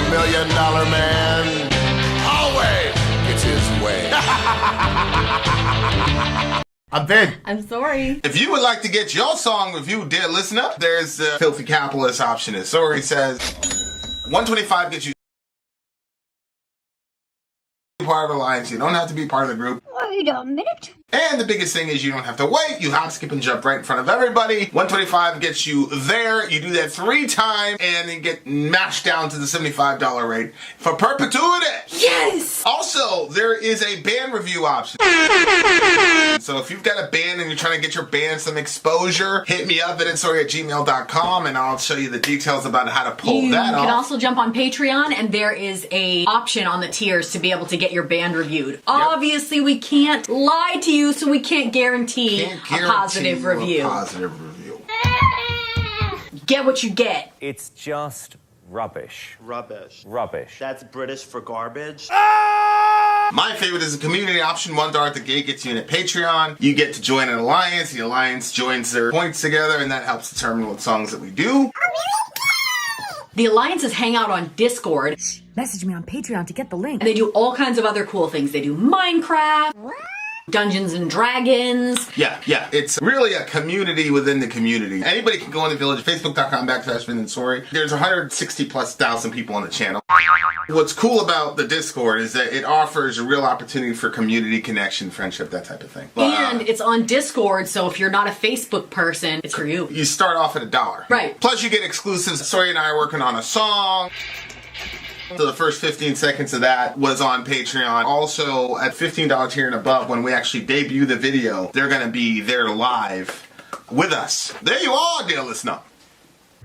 $1 million man always gets his way. I'm Vin. I'm Sori. If you would like to get your song reviewed, dear listener, there's the filthy capitalist option. As Sori says, 125 gets you part of the alliance. You don't have to be part of the group. Wait a minute. And the biggest thing is you don't have to wait. You hop, skip, and jump right in front of everybody. 125 gets you there. You do that 3 times and then get mashed down to the $75 rate for perpetuity. Yes! Also, there is a band review option. So if you've got a band and you're trying to get your band some exposure, hit me up at ensori@gmail.com and I'll show you the details about how to pull that off. You can also jump on Patreon and there is a option on the tiers to be able to get your band reviewed. Obviously, we can't lie to you, so we can't guarantee a positive review. Get what you get. It's just rubbish. Rubbish. Rubbish. That's British for garbage. My favorite is the community option. $1 at the gate gets you in at Patreon. You get to join an alliance. The alliance joins their points together, and that helps determine what songs that we do. The alliances hang out on Discord. Message me on Patreon to get the link. And they do all kinds of other cool things. They do Minecraft, Dungeons and Dragons. Yeah. It's really a community within the community. Anybody can go in the village, facebook.com/Vin and Sori. There's 160,000+ people on the channel. What's cool about the Discord is that it offers a real opportunity for community connection, friendship, that type of thing. And it's on Discord, so if you're not a Facebook person, it's for you. You start off at $1. Right. Plus you get exclusives. Sori and I are working on a song. So the first 15 seconds of that was on Patreon. Also, at $15 tier and above, when we actually debut the video, they're going to be there live with us. There you are, dear listener.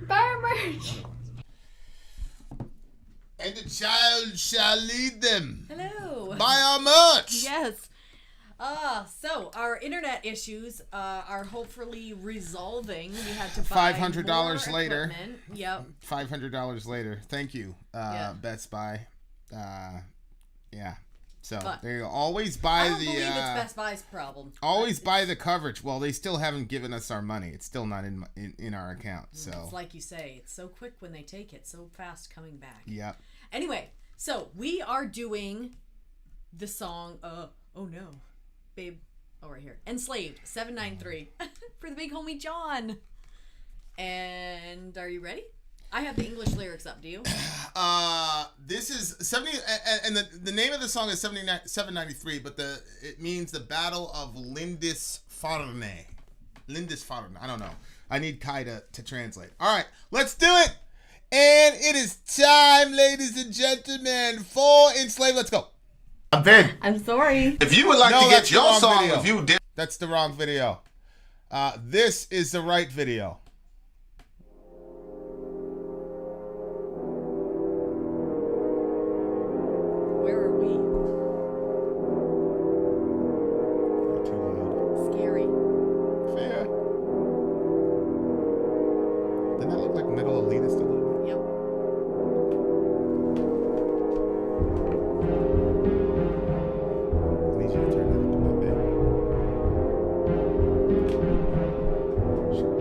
Buy our merch. And the child shall lead them. Hello. Buy our merch. Yes. So our internet issues are hopefully resolving. We had to buy $500 more later. equipment. Yep. $500 later. Thank you, Best Buy. Yeah. So there you go. Always buy I don't believe it's Best Buy's problem. Always buy the coverage. Well, they still haven't given us our money. It's still not in our account. So it's like you say, it's so quick when they take it, so fast coming back. Yep. Anyway, so we are doing the song. Oh no, babe. Oh, right here. Enslaved 793 for the big homie John. And are you ready? I have the English lyrics up. Do you? This is 70, and the name of the song is 793, but it means the Battle of Lindisfarne. Lindisfarne. I don't know. I need Kai to translate. All right, let's do it. And it is time, ladies and gentlemen, for Enslaved. Let's go. I'm Vin. I'm Sori. If you would like to get your song video. reviewed, that's the wrong video. This is the right video. Where are we? Too loud. Scary. Fair. Doesn't that look like metal elitist a little bit? Yep. I need you to turn that up a bit, babe. Sure.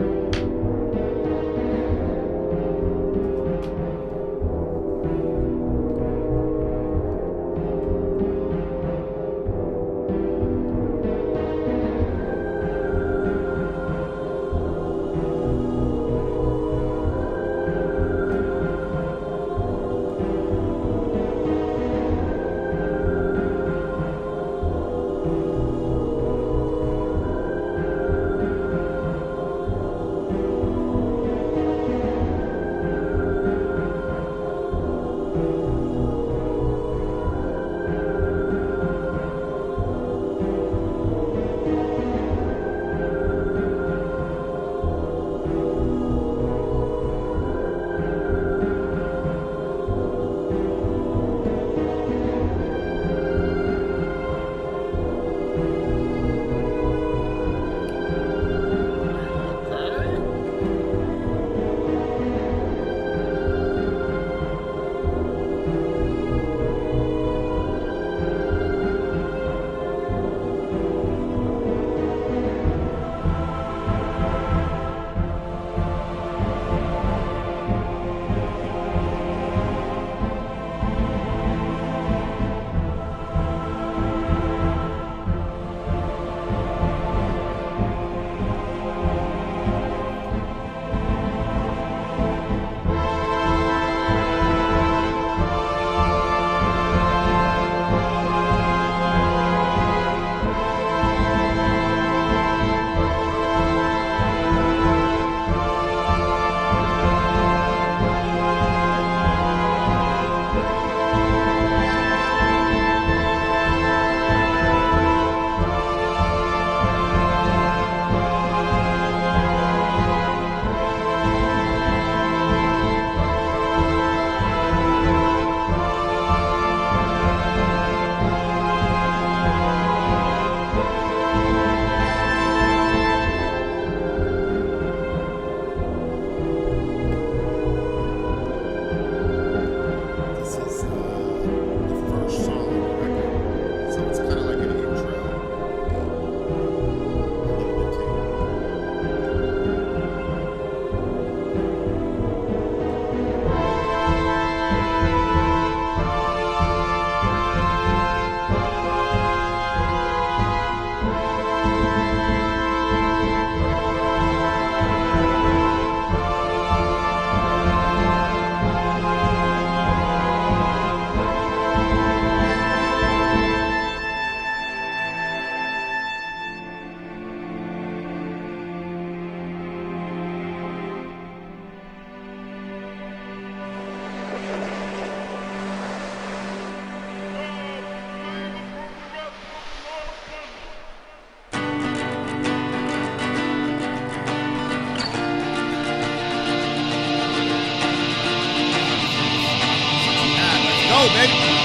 go, baby.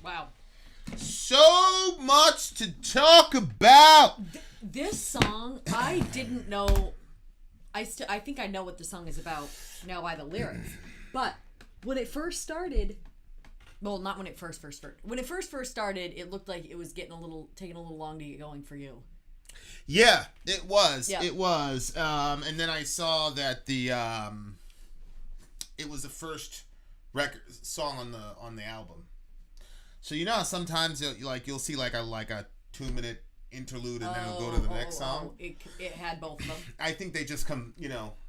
Wow. So much to talk about. This song, I didn't know. I think I know what the song is about now by the lyrics. But when it first started, well, not when it first when it first started, it looked like it was taking a little long to get going for you. Yeah, it was. Yeah. It was. And then I saw that it was the first song on the album. So you know how sometimes you'll see like a 2-minute interlude and then it'll go to the next song. It had both of them. I think they just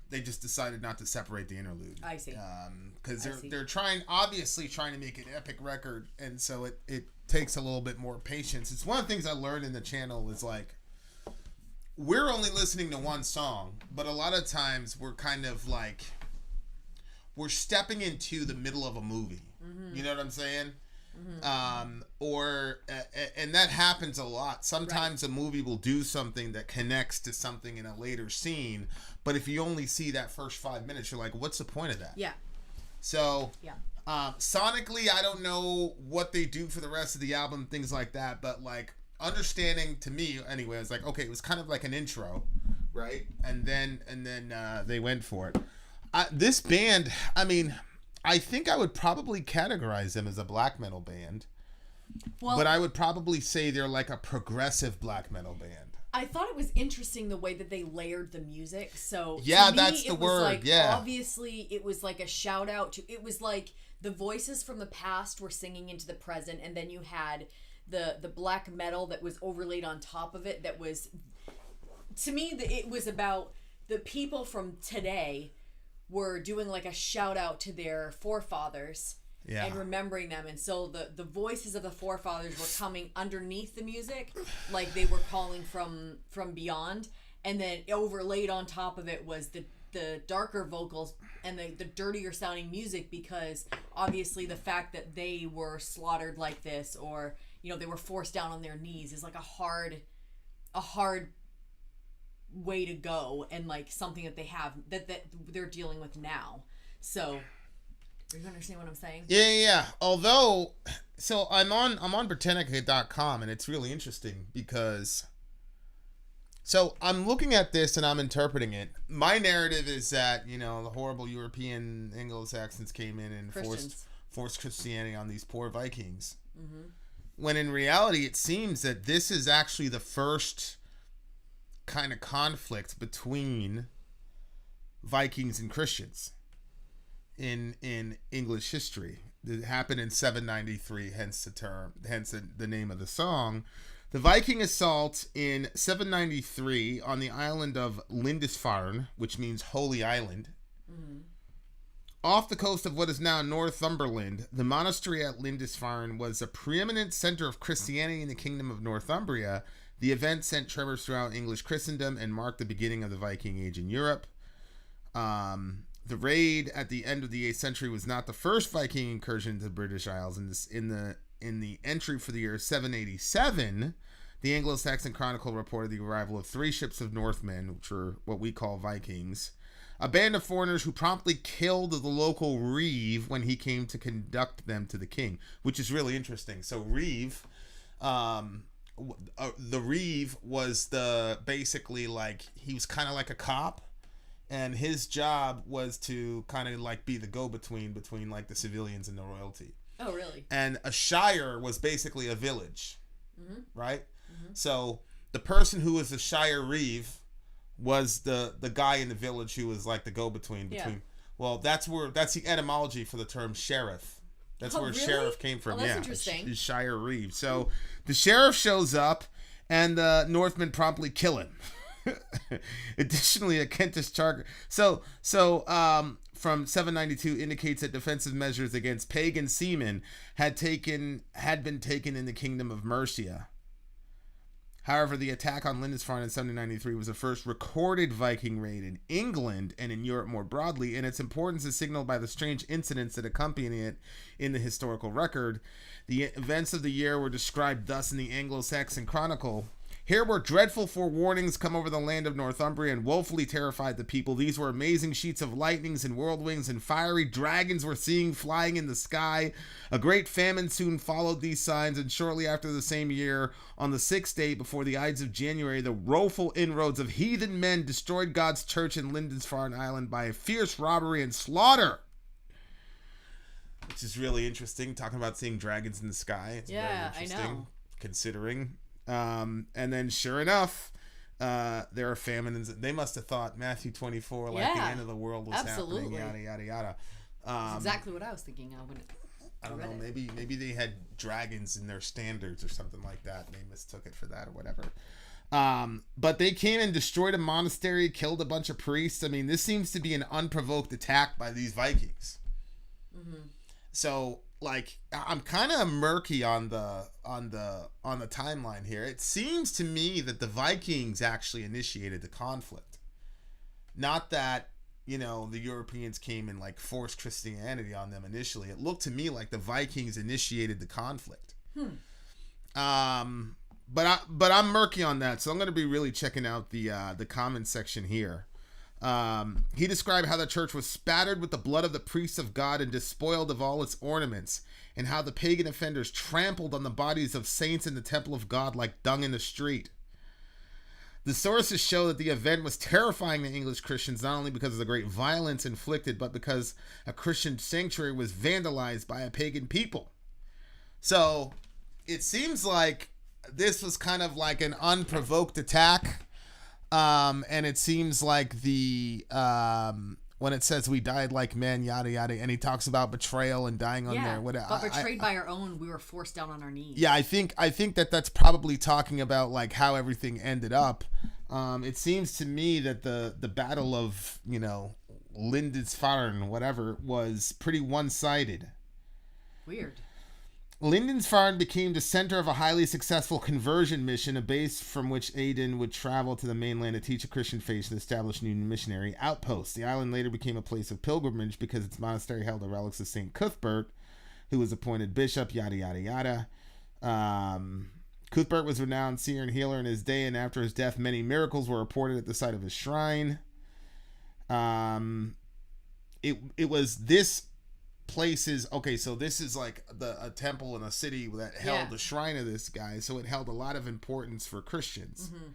they just decided not to separate the interlude. I see. Because they're obviously trying to make an epic record, and so it takes a little bit more patience. It's one of the things I learned in the channel is like, we're only listening to one song, but a lot of times we're kind of like, we're stepping into the middle of a movie. Mm-hmm. You know what I'm saying? Mm-hmm. And that happens a lot. Sometimes a movie will do something that connects to something in a later scene, but if you only see that first 5 minutes, you're like, what's the point of that? Yeah. So, sonically, I don't know what they do for the rest of the album, things like that, but like, understanding to me anyway, I was like, okay, it was kind of like an intro, right? And then they went for it. This band, I mean, I think I would probably categorize them as a black metal band, but I would probably say they're like a progressive black metal band. I thought it was interesting the way that they layered the music. So yeah, to me, that's the word. Like, yeah, obviously it was like a shout out to. It was like the voices from the past were singing into the present, and then you had the black metal that was overlaid on top of it. That was, to me, it was about the people from today were doing like a shout out to their forefathers. Yeah. And remembering them, and so the voices of the forefathers were coming underneath the music, like they were calling from beyond, and then overlaid on top of it was the darker vocals and the dirtier sounding music, because obviously the fact that they were slaughtered like this, or they were forced down on their knees, is like a hard way to go, and like something that they have that they're dealing with now. So. Do you understand what I'm saying? Yeah. Although, so I'm on Britannica.com, and it's really interesting because, so I'm looking at this and I'm interpreting it. My narrative is that, the horrible European Anglo-Saxons came in and forced Christianity on these poor Vikings. Mm-hmm. When in reality, it seems that this is actually the first kind of conflict between Vikings and Christians in English history. It happened in 793, hence the name of the song. The Viking assault in 793 on the island of Lindisfarne, which means Holy Island. Mm-hmm. Off the coast of what is now Northumberland, the monastery at Lindisfarne was a preeminent center of Christianity in the kingdom of Northumbria. The event sent tremors throughout English Christendom and marked the beginning of the Viking Age in Europe. The raid at the end of the 8th century was not the first Viking incursion into the British Isles. In the entry for the year 787, the Anglo-Saxon Chronicle reported the arrival of 3 ships of Northmen, which were what we call Vikings, a band of foreigners who promptly killed the local reeve when he came to conduct them to the king, which is really interesting. So reeve, the reeve was basically like, he was kind of like a cop, and his job was to kind of like be the go-between between like the civilians and the royalty. Oh, really? And a shire was basically a village, right? So the person who was the shire reeve was the guy in the village who was like the go-between between. Yeah. Well, that's the etymology for the term sheriff. That's where really? Sheriff came from. That's interesting. Shire reeve. So the sheriff shows up, and the Northmen promptly kill him. Additionally, a Kentish charter. So from 792 indicates that defensive measures against pagan seamen had been taken in the kingdom of Mercia. However, the attack on Lindisfarne in 793 was the first recorded Viking raid in England and in Europe more broadly, and its importance is signaled by the strange incidents that accompany it in the historical record. The events of the year were described thus in the Anglo-Saxon Chronicle. Here were dreadful forewarnings come over the land of Northumbria and woefully terrified the people. These were amazing sheets of lightnings and whirlwinds, and fiery dragons were seen flying in the sky. A great famine soon followed these signs, and shortly after the same year, on the 6th day before the Ides of January, the woeful inroads of heathen men destroyed God's church in Lindisfarne Island by a fierce robbery and slaughter. Which is really interesting, talking about seeing dragons in the sky. It's very interesting, I know. Considering... and then sure enough, there are famines. They must have thought Matthew 24, like the end of the world was happening, yada, yada, yada. That's exactly what I was thinking of when I don't know, maybe they had dragons in their standards or something like that. They mistook it for that or whatever. But they came and destroyed a monastery, killed a bunch of priests. I mean, this seems to be an unprovoked attack by these Vikings. Mm-hmm. So, like, I'm kind of murky on the timeline here. It seems to me that the Vikings actually initiated the conflict, not that, you know, the Europeans came and like forced Christianity on them initially. It looked to me like the Vikings initiated the conflict. But I'm murky on that, so I'm going to be really checking out the comment section here. He described how the church was spattered with the blood of the priests of God and despoiled of all its ornaments, and how the pagan offenders trampled on the bodies of saints in the temple of God like dung in the street. The sources show that the event was terrifying to English Christians, not only because of the great violence inflicted, but because a Christian sanctuary was vandalized by a pagan people. So it seems like this was kind of like an unprovoked attack. And it seems like when it says we died like men, yada yada, and he talks about betrayal and dying on there. But betrayed by our own, we were forced down on our knees. Yeah, I think that's probably talking about like how everything ended up. It seems to me that the battle of, you know, Lindisfarne, whatever, was pretty one-sided. Weird. Lindisfarne became the center of a highly successful conversion mission, a base from which Aidan would travel to the mainland to teach a Christian faith and establish new missionary outposts. The island later became a place of pilgrimage because its monastery held the relics of St. Cuthbert, who was appointed bishop, yada, yada, yada. Cuthbert was a renowned seer and healer in his day, and after his death, many miracles were reported at the site of his shrine. It was this places. Okay, so this is like a temple in a city that held the shrine of this guy, so it held a lot of importance for Christians. Mm-hmm.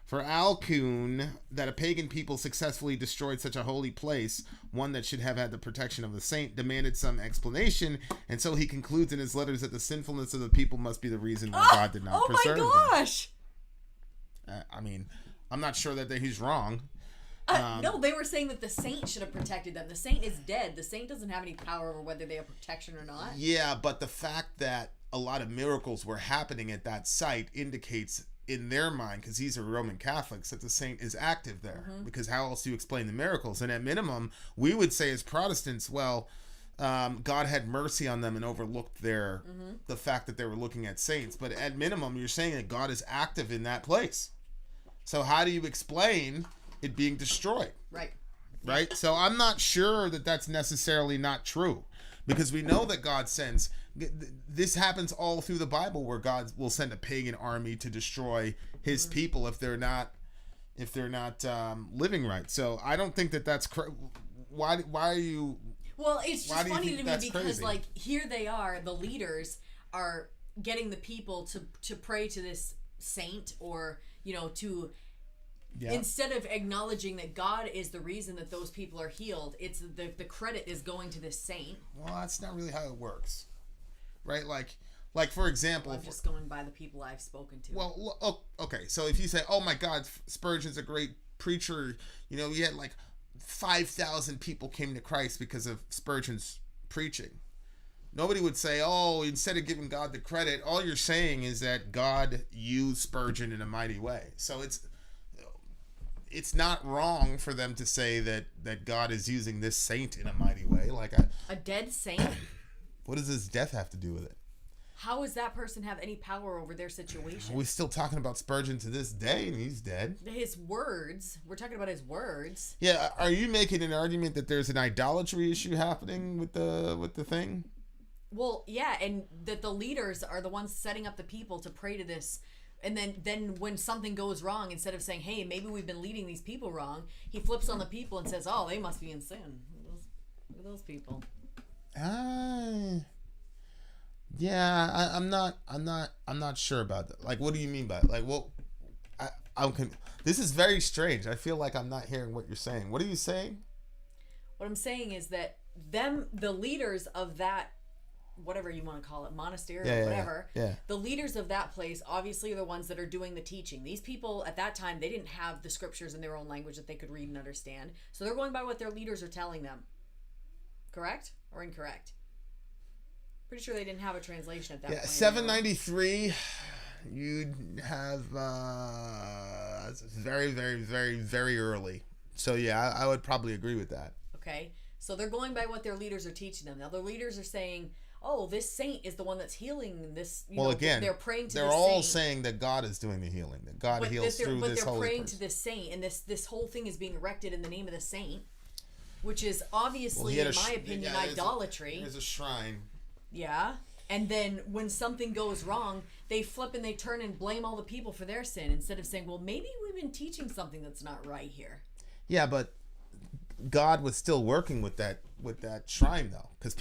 For Alcuin, that a pagan people successfully destroyed such a holy place, one that should have had the protection of the saint, demanded some explanation, and so he concludes in his letters that the sinfulness of the people must be the reason why God did not preserve them. Oh my gosh! I mean, I'm not sure that he's wrong. No, they were saying that the saint should have protected them. The saint is dead. The saint doesn't have any power over whether they have protection or not. Yeah, but the fact that a lot of miracles were happening at that site indicates in their mind, because these are Roman Catholics, that the saint is active there. Mm-hmm. Because how else do you explain the miracles? And at minimum, we would say as Protestants, well, God had mercy on them and overlooked the fact that they were looking at saints. But at minimum, you're saying that God is active in that place. So how do you explain it being destroyed? Right. right? So I'm not sure that that's necessarily not true, because we know that God sends. This happens all through the Bible, where God will send a pagan army to destroy His people if they're not living right. So I don't think that that's why are you? Well, it's just funny to me because crazy? like here they are, the leaders are getting the people to pray to this saint, or to instead of acknowledging that God is the reason that those people are healed, it's the credit is going to this saint. Well, that's not really how it works, right? Like for example, I'm just going by the people I've spoken to. Well, okay. So if you say, "Oh my God, Spurgeon's a great preacher," he had like 5,000 people came to Christ because of Spurgeon's preaching. Nobody would say, "Oh, instead of giving God the credit, all you're saying is that God used Spurgeon in a mighty way." So it's not wrong for them to say that God is using this saint in a mighty way, like a dead saint. What does his death have to do with it? How does that person have any power over their situation? We're still talking about Spurgeon to this day, and he's dead. His words. We're talking about his words. Yeah, are you making an argument that there's an idolatry issue happening with the thing? Well, yeah, and that the leaders are the ones setting up the people to pray to this. And then when something goes wrong, instead of saying, "Hey, maybe we've been leading these people wrong," he flips on the people and says, "Oh, they must be in sin. Look at those people." Yeah, I'm not sure about that. Like, what do you mean by it? Like, well, this is very strange. I feel like I'm not hearing what you're saying. What are you saying? What I'm saying is that the leaders of that, whatever you want to call it, monastery or whatever, the leaders of that place obviously are the ones that are doing the teaching. These people at that time, they didn't have the scriptures in their own language that they could read and understand. So they're going by what their leaders are telling them. Correct or incorrect? Pretty sure they didn't have a translation at that point. 793, you'd have very, very, very, very early. So yeah, I would probably agree with that. Okay, so they're going by what their leaders are teaching them. Now their leaders are saying, "Oh, this saint is the one that's healing this." Again, they're praying to. They're all saying that God is doing the healing. That God heals through this holy person. But they're praying to this saint, and this whole thing is being erected in the name of the saint, which is obviously, in my opinion, idolatry. There's a shrine. Yeah, and then when something goes wrong, they flip and they turn and blame all the people for their sin instead of saying, "Well, maybe we've been teaching something that's not right here." Yeah, but God was still working with that shrine though, because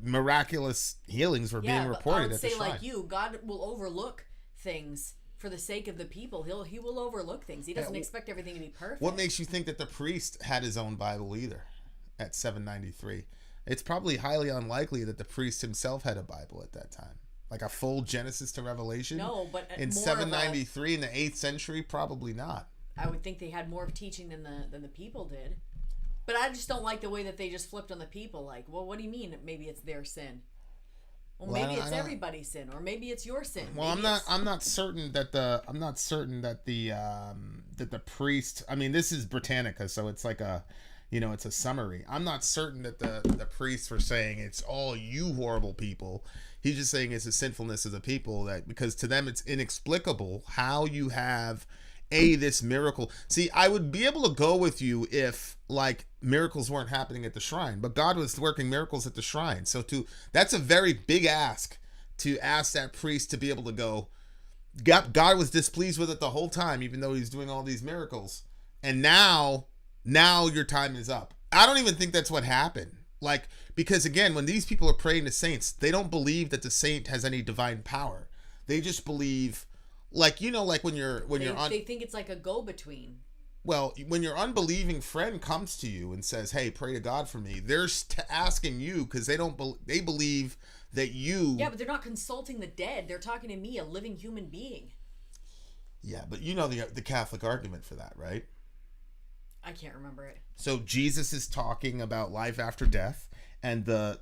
miraculous healings were being reported at the shrine. I would say, like you, God will overlook things for the sake of the people. He will overlook things. He doesn't expect everything to be perfect. What makes you think that the priest had his own Bible either at 793? It's probably highly unlikely that the priest himself had a Bible at that time, like a full Genesis to Revelation. No, but in 793 in the 8th century, probably not. I would think they had more of teaching than the people did. But I just don't like the way that they just flipped on the people. Like, well, what do you mean? Maybe it's their sin. Well, maybe it's everybody's sin, or maybe it's your sin. Well, I'm not certain that the priest. I mean, this is Britannica, so it's like it's a summary. I'm not certain that the priests were saying it's all you horrible people. He's just saying it's a sinfulness of the people, that because to them it's inexplicable how you have this miracle. See, I would be able to go with you if like miracles weren't happening at the shrine, but God was working miracles at the shrine. So that's a very big ask to ask that priest to be able to go, God was displeased with it the whole time, even though he's doing all these miracles. And now your time is up. I don't even think that's what happened. Like, because again, when these people are praying to saints, they don't believe that the saint has any divine power. They just believe, like, like they think it's like a go-between. Well, when your unbelieving friend comes to you and says, "Hey, pray to God for me," they're asking you because they believe that you. Yeah, but they're not consulting the dead. They're talking to me, a living human being. Yeah, but you know the Catholic argument for that, right? I can't remember it. So Jesus is talking about life after death, and the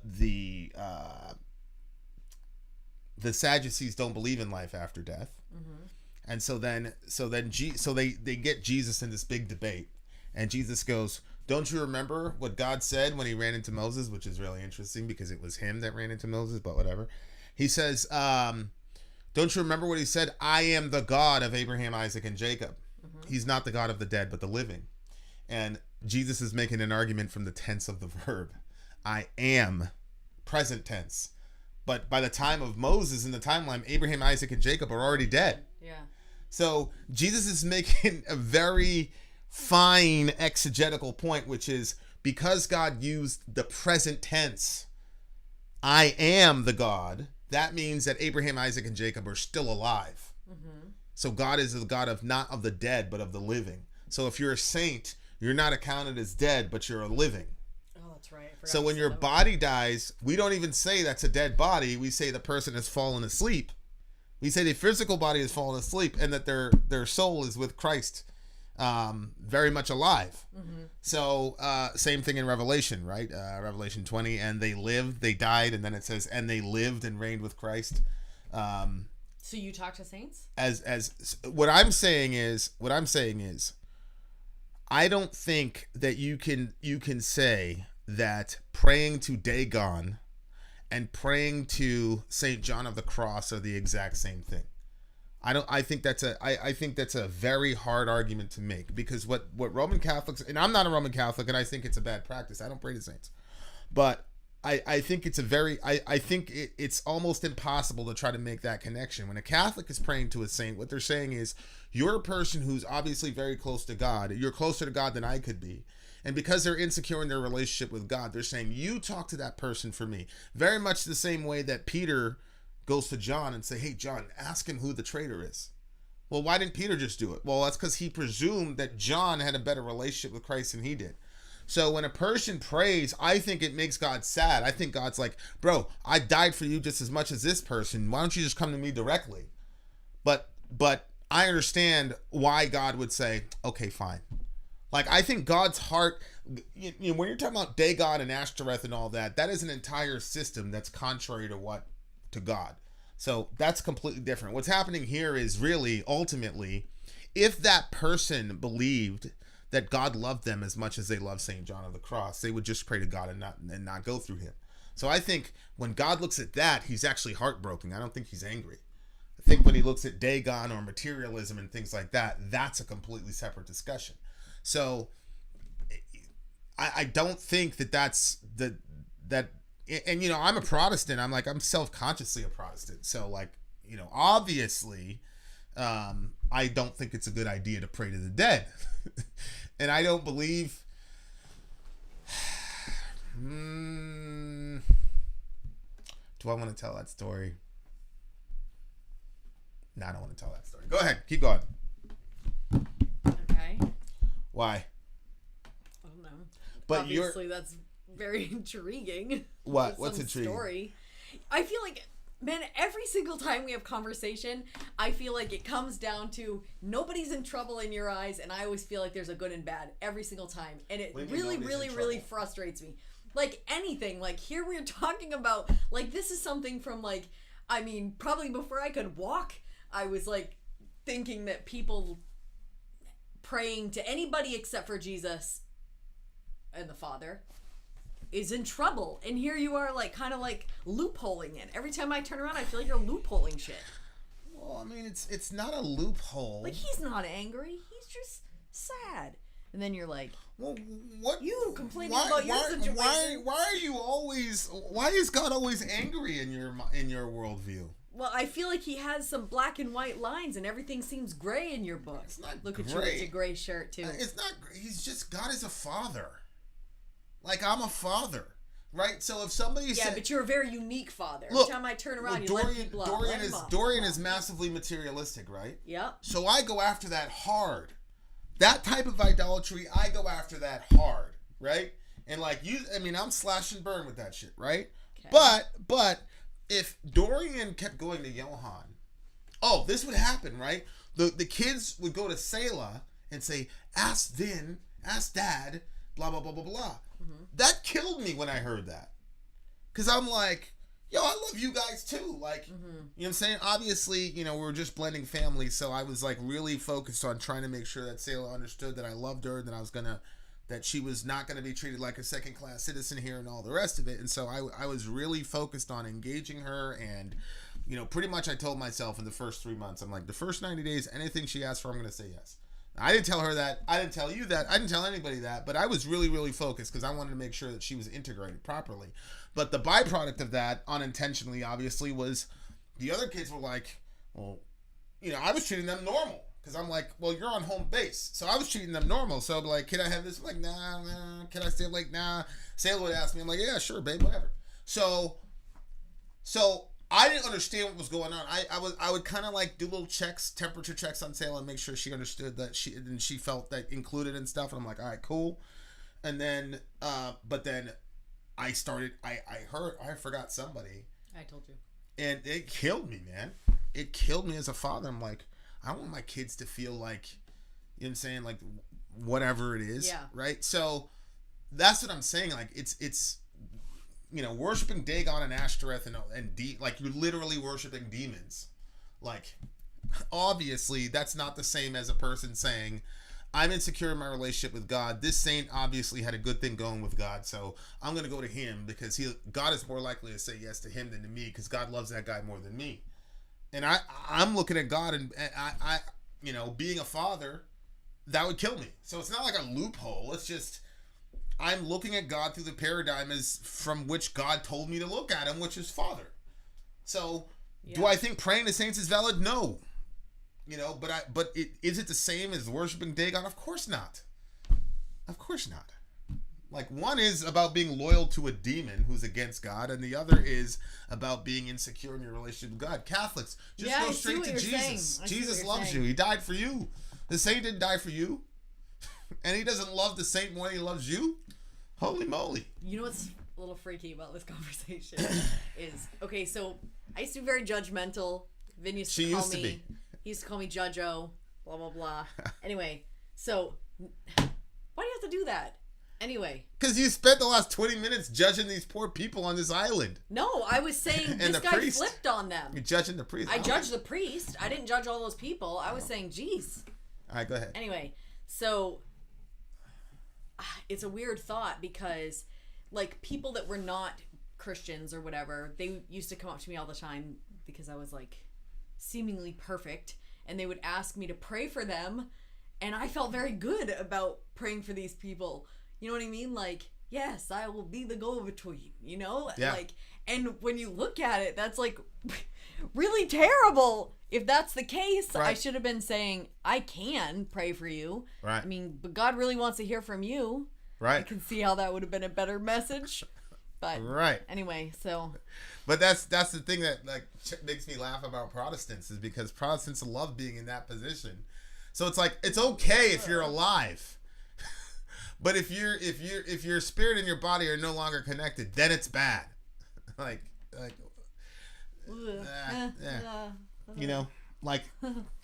Sadducees don't believe in life after death. Mm-hmm. And so they get Jesus in this big debate, and Jesus goes, "Don't you remember what God said when he ran into Moses?" Which is really interesting because it was him that ran into Moses, but whatever. He says, "Don't you remember what he said? I am the God of Abraham, Isaac, and Jacob." Mm-hmm. He's not the God of the dead, but the living. And Jesus is making an argument from the tense of the verb. I am, present tense. But by the time of Moses in the timeline, Abraham, Isaac, and Jacob are already dead. Yeah. So Jesus is making a very fine exegetical point, which is because God used the present tense, I am the God, that means that Abraham, Isaac, and Jacob are still alive. Mm-hmm. So God is the God of not of the dead, but of the living. So if you're a saint, you're not accounted as dead, but you're a living. Oh, that's right. So when your body dies, we don't even say that's a dead body. We say the person has fallen asleep. We say the physical body has fallen asleep and that their soul is with Christ, very much alive. Mm-hmm. So same thing in Revelation, right? Revelation 20, and they lived, they died, and then it says, and they lived and reigned with Christ. So you talk to saints? As what I'm saying is, I don't think that you can say that praying to Dagon and praying to Saint John of the Cross are the exact same thing. I think that's a very hard argument to make, because what Roman Catholics, and I'm not a Roman Catholic and I think it's a bad practice. I don't pray to saints. But I think it's it's almost impossible to try to make that connection. When a Catholic is praying to a saint, what they're saying is, you're a person who's obviously very close to God. You're closer to God than I could be. And because they're insecure in their relationship with God, they're saying, you talk to that person for me. Very much the same way that Peter goes to John and say, hey, John, ask him who the traitor is. Well, why didn't Peter just do it? Well, that's because he presumed that John had a better relationship with Christ than he did. So when a person prays, I think it makes God sad. I think God's like, bro, I died for you just as much as this person. Why don't you just come to me directly? But I understand why God would say, okay, fine. Like, I think God's heart, when you're talking about Dagon and Ashtoreth and all that, that is an entire system that's contrary to God. So that's completely different. What's happening here is really, ultimately, if that person believed that God loved them as much as they love St. John of the Cross, they would just pray to God and not go through him. So I think when God looks at that, he's actually heartbroken. I don't think he's angry. I think when he looks at Dagon or materialism and things like that, that's a completely separate discussion. So I don't think that's that. And, I'm a Protestant. I'm self-consciously a Protestant. So, obviously, I don't think it's a good idea to pray to the dead. And I don't believe... Do I want to tell that story? No, I don't want to tell that story. Go ahead. Keep going. Okay. Why? I don't know. But obviously that's very intriguing. What? What's intriguing? Story. I feel like, man, every single time we have conversation, I feel like it comes down to nobody's in trouble in your eyes, and I always feel like there's a good and bad every single time, and it really frustrates me. Like anything, like here we're talking about, like this is something from probably before I could walk, I was thinking that people praying to anybody except for Jesus and the Father is in trouble, and here you are kind of loopholing it. Every time I turn around, I feel like you're loopholing shit. Well, it's not a loophole. He's not angry, he's just sad. And then you're like, well, what you complaining about your situation? Why is God always angry in your worldview? Well, I feel like he has some black and white lines, and everything seems gray in your book. It's not Look gray. At you, it's a gray shirt too. It's not. He's just, God is a father. I'm a father, right? So if somebody said, but you're a very unique father. Look, every time I turn around, you let people up. Dorian is massively materialistic, right? Yep. So I go after that hard. That type of idolatry, I go after that hard, right? And I'm slash and burn with that shit, right? Okay. But if Dorian kept going to Johann, this would happen, right? The kids would go to Selah and say, ask Vin, ask Dad, blah, blah, blah, blah, blah. Mm-hmm. That killed me when I heard that. Because I'm like, yo, I love you guys too. You know what I'm saying? Obviously, we were just blending families, so I was really focused on trying to make sure that Selah understood that I loved her, that she was not gonna be treated like a second-class citizen here and all the rest of it. And so I was really focused on engaging her, and pretty much I told myself in the first 3 months, I'm like, the first 90 days, anything she asks for, I'm gonna say yes. I didn't tell her that. I didn't tell you that. I didn't tell anybody that. But I was really, really focused because I wanted to make sure that she was integrated properly. But the byproduct of that, unintentionally, obviously, was the other kids were like, well, I was treating them normal. Because I'm like, well, you're on home base. So I was treating them normal. So I'm like, can I have this? I'm like, nah. Can I stay? I'm like, nah. Sailor would ask me. I'm like, yeah, sure, babe, whatever. So I didn't understand what was going on. I would kind of like do little checks, temperature checks on Sailor and make sure she understood that she felt that included and stuff. And I'm like, all right, cool. And then, but then I started, I forgot somebody. I told you. And it killed me, man. It killed me as a father. I'm like, I want my kids to feel like, you know what I'm saying? Like whatever it is. Yeah. Right. So that's what I'm saying. Like it's, worshiping Dagon and Ashtoreth and like you're literally worshiping demons. Like, obviously, that's not the same as a person saying, I'm insecure in my relationship with God. This saint obviously had a good thing going with God, so I'm going to go to him because God is more likely to say yes to him than to me because God loves that guy more than me. And I'm looking at God and I being a father, that would kill me. So it's not like a loophole. It's just... I'm looking at God through the paradigm as from which God told me to look at him, which is Father. So, do I think praying to saints is valid? No. But is it the same as worshiping Dagon? Of course not. Of course not. Like, one is about being loyal to a demon who's against God, and the other is about being insecure in your relationship with God. Catholics, just go straight to Jesus. Jesus loves you. He died for you. The saint didn't die for you. And he doesn't love the saint more than he loves you? Holy moly. You know what's a little freaky about this conversation is, okay, so I used to be very judgmental. Vin used to call me. He used to call me Judge-O, blah, blah, blah. Anyway, so why do you have to do that? Anyway. Because you spent the last 20 minutes judging these poor people on this island. No, I was saying this guy priest. Flipped on them. You're judging the priest. I judged the priest. I didn't judge all those people. I was saying, geez. All right, go ahead. Anyway, so... it's a weird thought because like people that were not Christians or whatever, they used to come up to me all the time because I was like seemingly perfect and they would ask me to pray for them and I felt very good about praying for these people. You know what I mean? Like, yes, I will be the go-between, Yeah. Like, and when you look at it, that's like really terrible. If that's the case, right. I should have been saying, I can pray for you. Right. I mean, but God really wants to hear from you. Right. I can see how that would have been a better message. But right. Anyway, so. But that's the thing that like makes me laugh about Protestants is because Protestants love being in that position. So it's like, it's okay if you're alive. But if your spirit and your body are no longer connected, then it's bad. like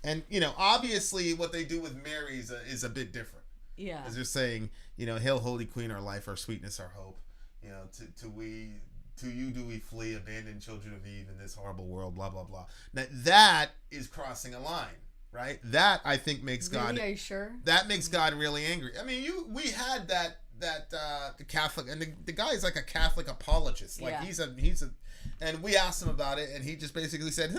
and obviously what they do with Mary is a bit different. Yeah. As they're saying, Hail Holy Queen, our life, our sweetness, our hope. To you do we flee, abandoned children of Eve in this horrible world, blah, blah, blah. Now, that is crossing a line, right? That, I think, makes really? God... Are you sure? That makes God really angry. I mean, we had that the Catholic... And the guy is like a Catholic apologist. Like, he's a... And we asked him about it, and he just basically said...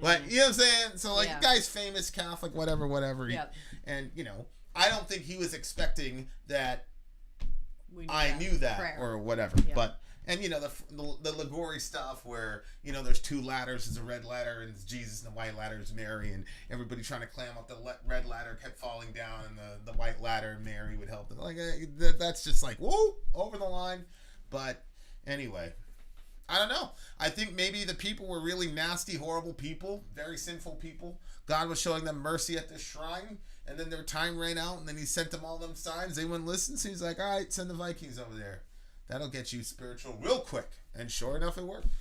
Like, you know what I'm saying? So, like, the guy's famous Catholic, whatever. Yep. And, I don't think he was expecting that I knew that prayer. Or whatever. Yeah. But, and, the Ligori stuff where, there's two ladders. There's a red ladder, and it's Jesus, and the white ladder is Mary, and everybody trying to climb up the red ladder kept falling down, and the white ladder, Mary would help them. Like, that's just like, whoa, over the line. But, anyway... I don't know. I think maybe the people were really nasty, horrible people, very sinful people. God was showing them mercy at this shrine, and then their time ran out, and then he sent them all them signs. They wouldn't listen, so he's like, all right, send the Vikings over there. That'll get you spiritual real quick. And sure enough, it worked.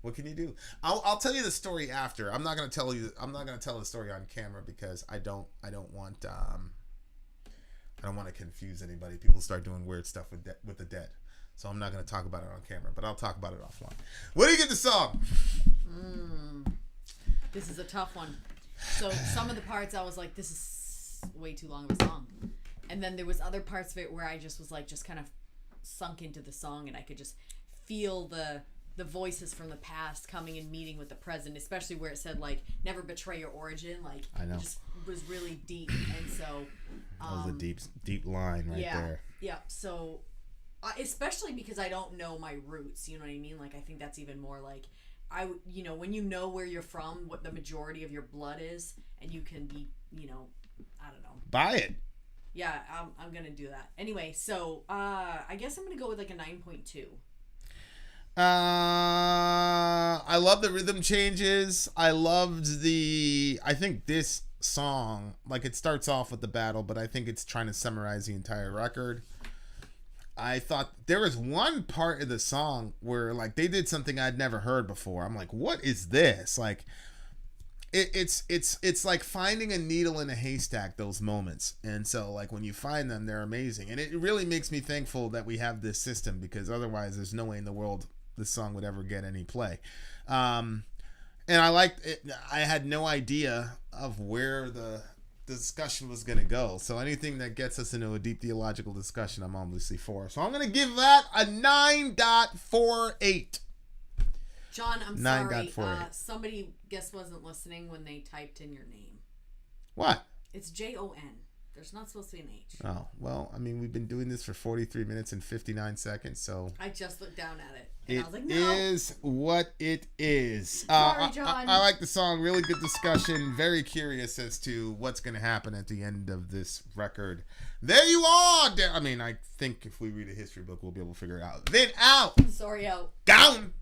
What can you do? I'll tell you the story after. I'm not gonna tell the story on camera because I don't want to confuse anybody. People start doing weird stuff with the dead. So I'm not going to talk about it on camera, but I'll talk about it offline. What do you get the song? This is a tough one. So some of the parts I was like, this is way too long of a song. And then there was other parts of it where I just was like, just kind of sunk into the song and I could just feel the the voices from the past coming and meeting with the present, especially where it said like never betray your origin. Like I know. it just was really deep, and so that was a deep line right there. Yeah. So especially because I don't know my roots, you know what I mean? Like I think that's even more like when you know where you're from, what the majority of your blood is, and you can be, I don't know. Buy it. Yeah, I'm gonna do that. Anyway, so I guess I'm gonna go with like a 9.2. I love the rhythm changes. I think this song, like it starts off with the battle, but I think it's trying to summarize the entire record. I thought there was one part of the song where like they did something I'd never heard before. I'm like, what is this? Like it's like finding a needle in a haystack, those moments. And so like when you find them, they're amazing. And it really makes me thankful that we have this system, because otherwise there's no way in the world this song would ever get any play. And I liked it. I had no idea of where the discussion was going to go. So anything that gets us into a deep theological discussion, I'm obviously for. So I'm going to give that a 9.48. John, I'm 9.48. sorry. Somebody guess wasn't listening when they typed in your name. What? It's Jon. There's not supposed to be an H. Oh, well, I mean, we've been doing this for 43 minutes and 59 seconds, so... I just looked down at it, and I was like, no! no! It is what it is. Sorry, John. I like the song. Really good discussion. Very curious as to what's going to happen at the end of this record. There you are! I mean, I think if we read a history book, we'll be able to figure it out. Then out! Sorry, out. Down!